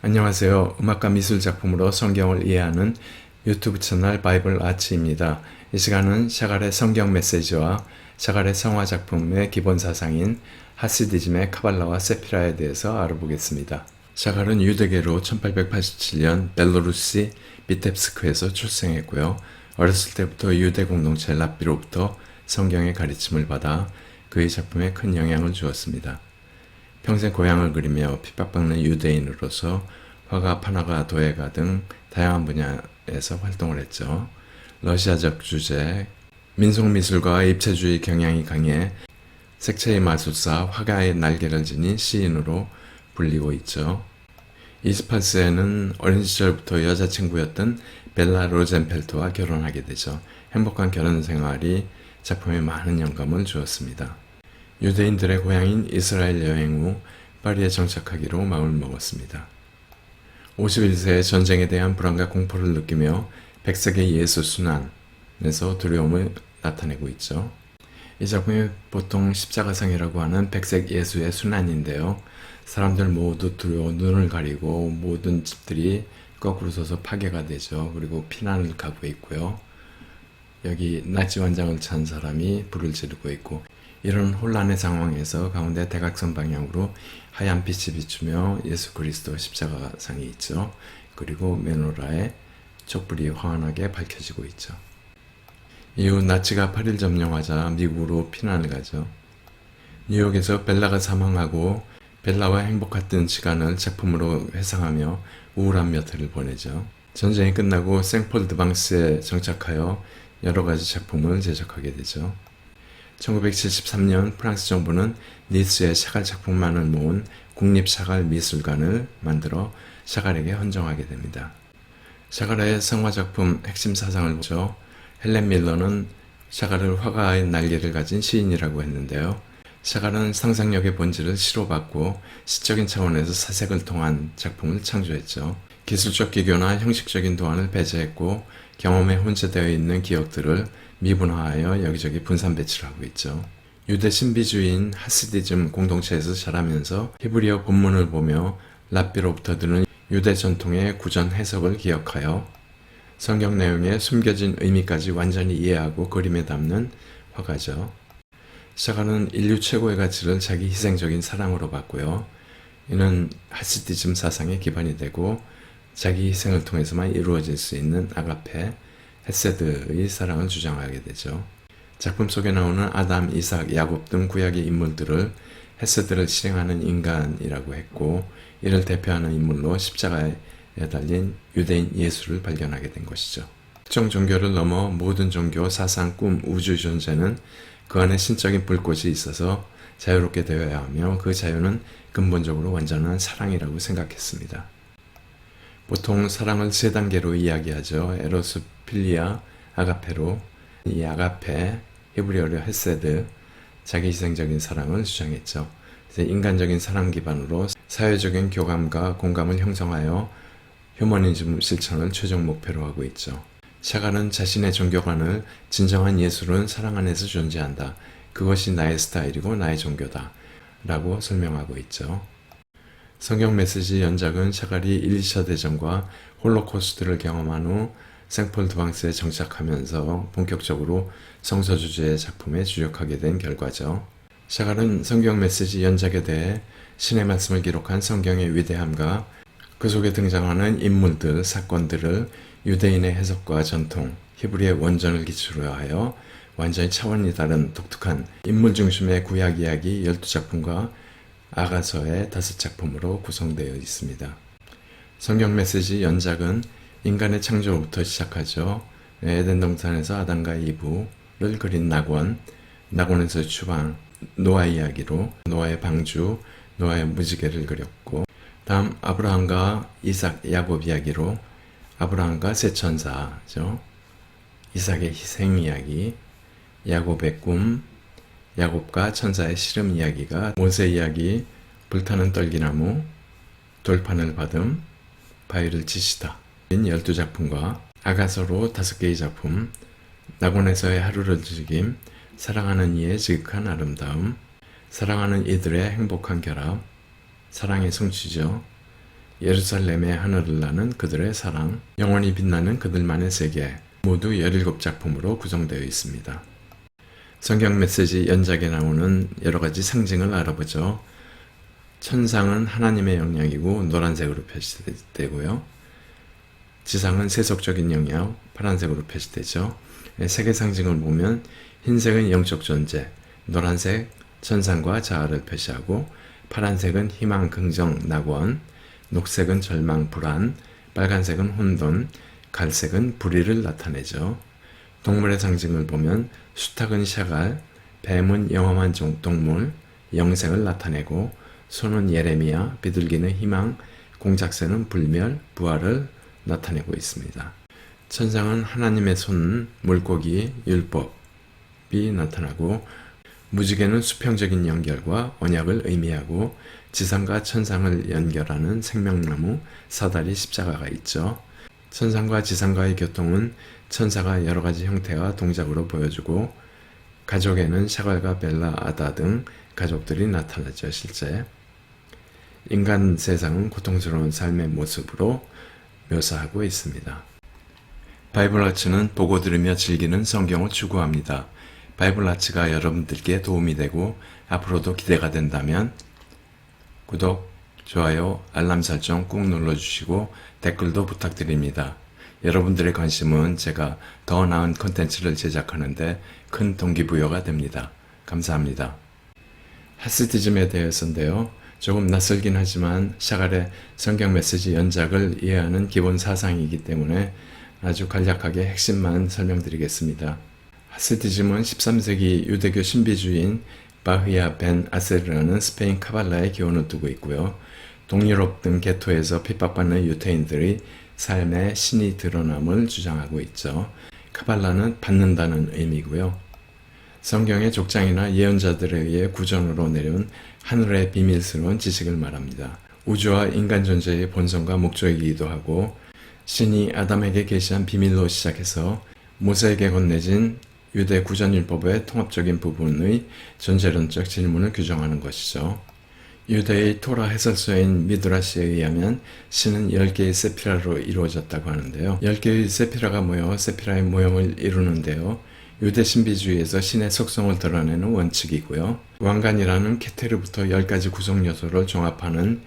안녕하세요. 음악과 미술 작품으로 성경을 이해하는 유튜브 채널 바이블 아치입니다. 이 시간은 샤갈의 성경 메시지와 샤갈의 성화 작품의 기본 사상인 하시디즘의 카발라와 세피라에 대해서 알아보겠습니다. 샤갈은 유대계로 1887년 벨로루시 비텝스크에서 출생했고요. 어렸을 때부터 유대 공동체 랍비로부터 성경의 가르침을 받아 그의 작품에 큰 영향을 주었습니다. 평생 고향을 그리며 핍박받는 유대인으로서 화가, 판화가, 도예가 등 다양한 분야에서 활동을 했죠. 러시아적 주제, 민속미술과 입체주의 경향이 강해 색채의 마술사, 화가의 날개를 지닌 시인으로 불리고 있죠. 28세에는 어린 시절부터 여자친구였던 벨라 로젠펠트와 결혼하게 되죠. 행복한 결혼 생활이 작품에 많은 영감을 주었습니다. 유대인들의 고향인 이스라엘 여행 후 파리에 정착하기로 마음먹었습니다. 51세에 전쟁에 대한 불안과 공포를 느끼며 백색의 예수 순환에서 두려움을 나타내고 있죠. 이 작품이 보통 십자가상이라고 하는 백색 예수의 순환인데요. 사람들 모두 두려워 눈을 가리고 모든 집들이 거꾸로 서서 파괴가 되죠. 그리고 피난을 가고 있고요. 여기 나치 원장을 찬 사람이 불을 지르고 있고, 이런 혼란의 상황에서 가운데 대각선 방향으로 하얀 빛이 비추며 예수 그리스도 십자가상이 있죠. 그리고 메노라에 촛불이 환하게 밝혀지고 있죠. 이후 나치가 파리를 점령하자 미국으로 피난을 가죠. 뉴욕에서 벨라가 사망하고 벨라와 행복했던 시간을 작품으로 회상하며 우울한 몇 해를 보내죠. 전쟁이 끝나고 생폴드방스에 정착하여 여러 가지 작품을 제작하게 되죠. 1973년 프랑스 정부는 니스의 샤갈 작품만을 모은 국립샤갈미술관을 만들어 샤갈에게 헌정하게 됩니다. 샤갈의 성화작품 핵심 사상을 보죠. 헬렌 밀러는 샤갈을 화가의 날개를 가진 시인이라고 했는데요. 샤갈은 상상력의 본질을 시로받고 시적인 차원에서 사색을 통한 작품을 창조했죠. 기술적 기교나 형식적인 도안을 배제했고 경험에 혼재되어 있는 기억들을 미분화하여 여기저기 분산 배치를 하고 있죠. 유대 신비주의인 하시디즘 공동체에서 자라면서 히브리어 본문을 보며 랍비로부터 들은 유대 전통의 구전 해석을 기억하여 성경 내용의 숨겨진 의미까지 완전히 이해하고 그림에 담는 화가죠. 샤갈은 인류 최고의 가치를 자기 희생적인 사랑으로 봤고요. 이는 하시디즘 사상의 기반이 되고 자기 희생을 통해서만 이루어질 수 있는 아가페, 헤세드의 사랑을 주장하게 되죠. 작품 속에 나오는 아담, 이삭, 야곱 등 구약의 인물들을 헤세드를 실행하는 인간이라고 했고, 이를 대표하는 인물로 십자가에 달린 유대인 예수를 발견하게 된 것이죠. 특정 종교를 넘어 모든 종교, 사상, 꿈, 우주 존재는 그 안에 신적인 불꽃이 있어서 자유롭게 되어야 하며 그 자유는 근본적으로 완전한 사랑이라고 생각했습니다. 보통 사랑을 세 단계로 이야기하죠. 에로스, 필리아, 아가페로. 이 아가페, 히브리어로 헤세드, 자기 희생적인 사랑을 주장했죠. 인간적인 사랑 기반으로 사회적인 교감과 공감을 형성하여 휴머니즘 실천을 최종 목표로 하고 있죠. 샤갈은 자신의 종교관을 진정한 예술은 사랑 안에서 존재한다. 그것이 나의 스타일이고 나의 종교다. 라고 설명하고 있죠. 성경 메시지 연작은 샤갈이 1, 2차 대전과 홀로코스트를 경험한 후 생폴드방스에 정착하면서 본격적으로 성서 주제의 작품에 주력하게 된 결과죠. 샤갈은 성경 메시지 연작에 대해 신의 말씀을 기록한 성경의 위대함과 그 속에 등장하는 인물들, 사건들을 유대인의 해석과 전통, 히브리의 원전을 기초로 하여 완전히 차원이 다른 독특한 인물 중심의 구약 이야기 12작품과 아가서의 5작품으로 구성되어 있습니다. 성경 메시지 연작은 인간의 창조부터 시작하죠. 에덴 동산에서 아담과 이브를 그린 낙원에서 추방, 노아 이야기로 노아의 방주, 노아의 무지개를 그렸고, 다음 아브라함과 이삭, 야곱 이야기로 아브라함과 세 천사죠. 이삭의 희생 이야기, 야곱의 꿈, 야곱과 천사의 씨름 이야기가 모세 이야기, 불타는 떨기나무, 돌판을 받음, 바위를 치시다 인 12작품과 아가서로 5개의 작품, 낙원에서의 하루를 즐김, 사랑하는 이의 지극한 아름다움, 사랑하는 이들의 행복한 결합, 사랑의 성취죠. 예루살렘의 하늘을 나는 그들의 사랑, 영원히 빛나는 그들만의 세계, 모두 17작품으로 구성되어 있습니다. 성경 메시지 연작에 나오는 여러 가지 상징을 알아보죠. 천상은 하나님의 영역이고 노란색으로 표시되고요. 지상은 세속적인 영역, 파란색으로 표시되죠. 색의 상징을 보면 흰색은 영적 존재, 노란색 천상과 자아를 표시하고, 파란색은 희망, 긍정, 낙원, 녹색은 절망, 불안, 빨간색은 혼돈, 갈색은 불의를 나타내죠. 동물의 상징을 보면 수탉은 샤갈, 뱀은 영험한 동물, 영생을 나타내고, 소는 예레미야, 비둘기는 희망, 공작새는 불멸, 부활을 나타내고 있습니다. 천상은 하나님의 손, 물고기, 율법이 나타나고, 무지개는 수평적인 연결과 언약을 의미하고, 지상과 천상을 연결하는 생명나무, 사다리, 십자가가 있죠. 천상과 지상과의 교통은 천사가 여러 가지 형태와 동작으로 보여주고, 가족에는 샤갈과 벨라, 아다 등 가족들이 나타나죠. 실제 인간 세상은 고통스러운 삶의 모습으로 묘사하고 있습니다. 바이블 아츠는 보고 들으며 즐기는 성경을 추구합니다. 바이블 아츠가 여러분들께 도움이 되고 앞으로도 기대가 된다면 구독, 좋아요, 알람 설정 꾹 눌러주시고 댓글도 부탁드립니다. 여러분들의 관심은 제가 더 나은 콘텐츠를 제작하는데 큰 동기부여가 됩니다. 감사합니다. 하시디즘에 대해서인데요. 조금 낯설긴 하지만 샤갈의 성경 메시지 연작을 이해하는 기본 사상이기 때문에 아주 간략하게 핵심만 설명드리겠습니다. 하시디즘은 13세기 유대교 신비주의인 바흐야 벤 아세르라는 스페인 카발라의 기원을 두고 있고요. 동유럽 등 개토에서 핍박받는 유태인들의 삶의 신이 드러남을 주장하고 있죠. 카발라는 받는다는 의미고요. 성경의 족장이나 예언자들에 의해 구전으로 내려온 하늘의 비밀스러운 지식을 말합니다. 우주와 인간 존재의 본성과 목적이기도 하고, 신이 아담에게 계시한 비밀로 시작해서 모세에게 건네진 유대 구전율법의 통합적인 부분의 존재론적 질문을 규정하는 것이죠. 유대의 토라 해설서인 미드라시에 의하면 신은 10개의 세피라로 이루어졌다고 하는데요. 10개의 세피라가 모여 세피라의 모형을 이루는데요. 유대 신비주의에서 신의 속성을 드러내는 원칙이고요. 왕관이라는 케테르부터 10가지 구성 요소를 종합하는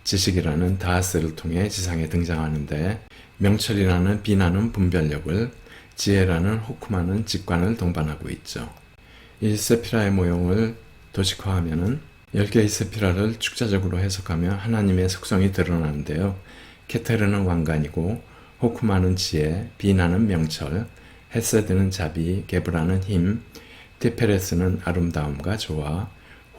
지식이라는 다하스를 통해 지상에 등장하는데, 명철이라는 비나는 분별력을, 지혜라는 호크마는 직관을 동반하고 있죠. 이 세피라의 모형을 도식화하면 10개의 세피라를 축자적으로 해석하며 하나님의 속성이 드러나는데요. 케테르는 왕관이고, 호크마는 지혜, 비나는 명철, 헤세드는 자비, 게브라는 힘, 티페레스는 아름다움과 조화,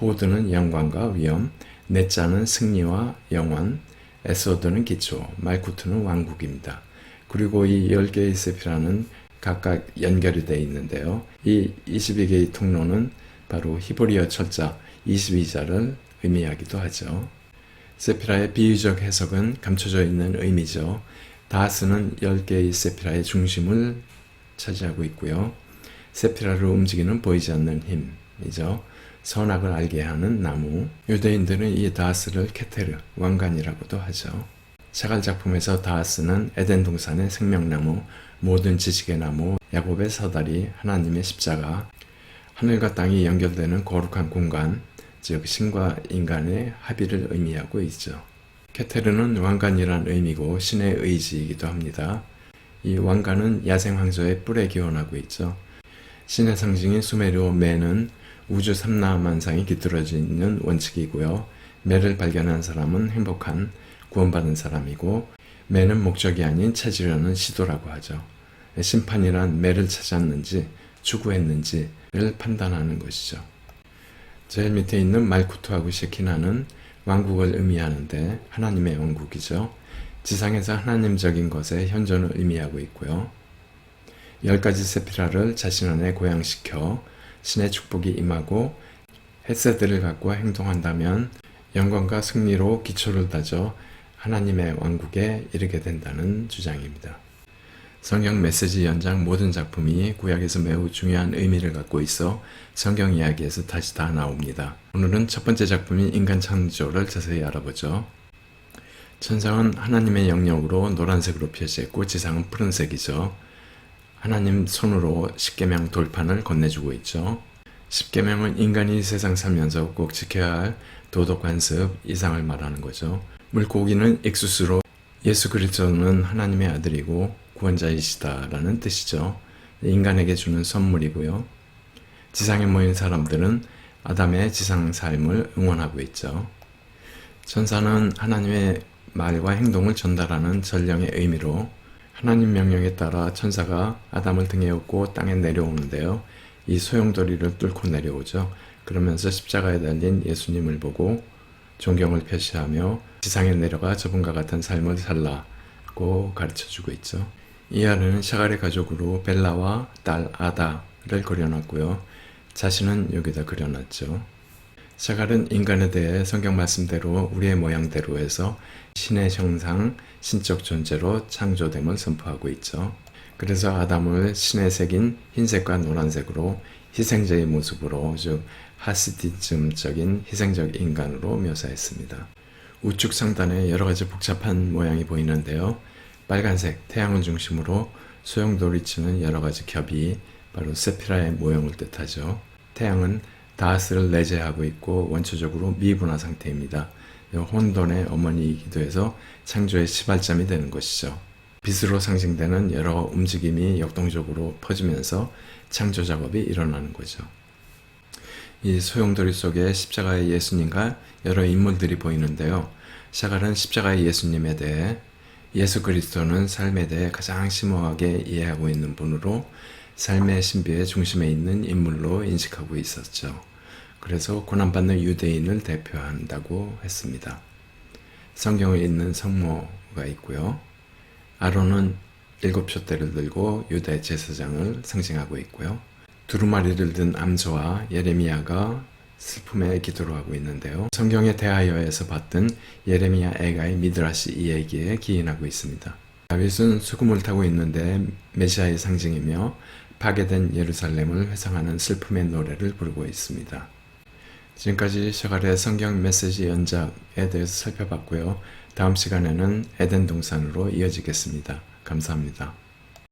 호드는 영광과 위엄, 넷자는 승리와 영원, 에소드는 기초, 말쿠트는 왕국입니다. 그리고 이 10개의 세피라는 각각 연결이 되어 있는데요. 이 22개의 통로는 바로 히브리어 철자 22자를 의미하기도 하죠. 세피라의 비유적 해석은 감춰져 있는 의미죠. 다하스는 10개의 세피라의 중심을 차지하고 있고요. 세피라를 움직이는 보이지 않는 힘이죠. 선악을 알게 하는 나무. 유대인들은 이 다하스를 케테르, 왕관이라고도 하죠. 샤갈 작품에서 다하스는 에덴 동산의 생명나무, 모든 지식의 나무, 야곱의 사다리, 하나님의 십자가, 하늘과 땅이 연결되는 거룩한 공간, 즉 신과 인간의 합의를 의미하고 있죠. 케테르는 왕관이란 의미고 신의 의지이기도 합니다. 이 왕관은 야생 황소의 뿔에 기원하고 있죠. 신의 상징인 수메르어 메는 우주 삼라만상이 깃들어져 있는 원칙이고요. 메를 발견한 사람은 행복한 구원받은 사람이고, 메는 목적이 아닌 찾으려는 시도라고 하죠. 심판이란 메를 찾았는지 추구했는지를 판단하는 것이죠. 제일 밑에 있는 말쿠트하고 셰키나는 왕국을 의미하는데 하나님의 왕국이죠. 지상에서 하나님적인 것의 현존을 의미하고 있고요. 10가지 세피라를 자신 안에 고양시켜 신의 축복이 임하고 헤세드를 갖고 행동한다면 영광과 승리로 기초를 다져 하나님의 왕국에 이르게 된다는 주장입니다. 성경 메시지 연장 모든 작품이 구약에서 매우 중요한 의미를 갖고 있어 성경 이야기에서 다시 다 나옵니다. 오늘은 첫 번째 작품인 인간 창조를 자세히 알아보죠. 천상은 하나님의 영역으로 노란색으로 표시했고 지상은 푸른색이죠. 하나님 손으로 십계명 돌판을 건네주고 있죠. 십계명은 인간이 세상 살면서 꼭 지켜야 할 도덕 관습 이상을 말하는 거죠. 물고기는 엑수스로 예수 그리스도는 하나님의 아들이고 구원자이시다라는 뜻이죠. 인간에게 주는 선물이고요. 지상에 모인 사람들은 아담의 지상 삶을 응원하고 있죠. 천사는 하나님의 말과 행동을 전달하는 전령의 의미로 하나님 명령에 따라 천사가 아담을 등에 업고 땅에 내려오는데요. 이 소용돌이를 뚫고 내려오죠. 그러면서 십자가에 달린 예수님을 보고 존경을 표시하며 지상에 내려가 저분과 같은 삶을 살라고 가르쳐주고 있죠. 이 아르는 샤갈의 가족으로 벨라와 딸 아다를 그려놨고요. 자신은 여기다 그려놨죠. 샤갈은 인간에 대해 성경 말씀대로 우리의 모양대로 해서 신의 형상, 신적 존재로 창조됨을 선포하고 있죠. 그래서 아담을 신의 색인 흰색과 노란색으로 희생자의 모습으로, 즉 하시디즘적인 희생적 인간으로 묘사했습니다. 우측 상단에 여러 가지 복잡한 모양이 보이는데요. 빨간색, 태양을 중심으로 소용돌이치는 여러 가지 겹이 바로 세피라의 모형을 뜻하죠. 태양은 다하스를 내재하고 있고 원초적으로 미분화 상태입니다. 혼돈의 어머니이기도 해서 창조의 시발점이 되는 것이죠. 빛으로 상징되는 여러 움직임이 역동적으로 퍼지면서 창조 작업이 일어나는 거죠. 이 소용돌이 속에 십자가의 예수님과 여러 인물들이 보이는데요. 샤갈은 십자가의 예수님에 대해 예수 그리스도는 삶에 대해 가장 심오하게 이해하고 있는 분으로 삶의 신비의 중심에 있는 인물로 인식하고 있었죠. 그래서 고난받는 유대인을 대표한다고 했습니다. 성경을 읽는 성모가 있고요. 아론은 7촛대를 들고 유대 제사장을 상징하고 있고요. 두루마리를 든 암소와 예레미야가 슬픔의 기도를 하고 있는데요. 성경의 대하여에서 봤던 예레미야 애가의 미드라시 이야기에 기인하고 있습니다. 다윗은 수금을 타고 있는데 메시아의 상징이며 파괴된 예루살렘을 회상하는 슬픔의 노래를 부르고 있습니다. 지금까지 샤갈의 성경 메시지 연작에 대해서 살펴봤고요. 다음 시간에는 에덴 동산으로 이어지겠습니다. 감사합니다.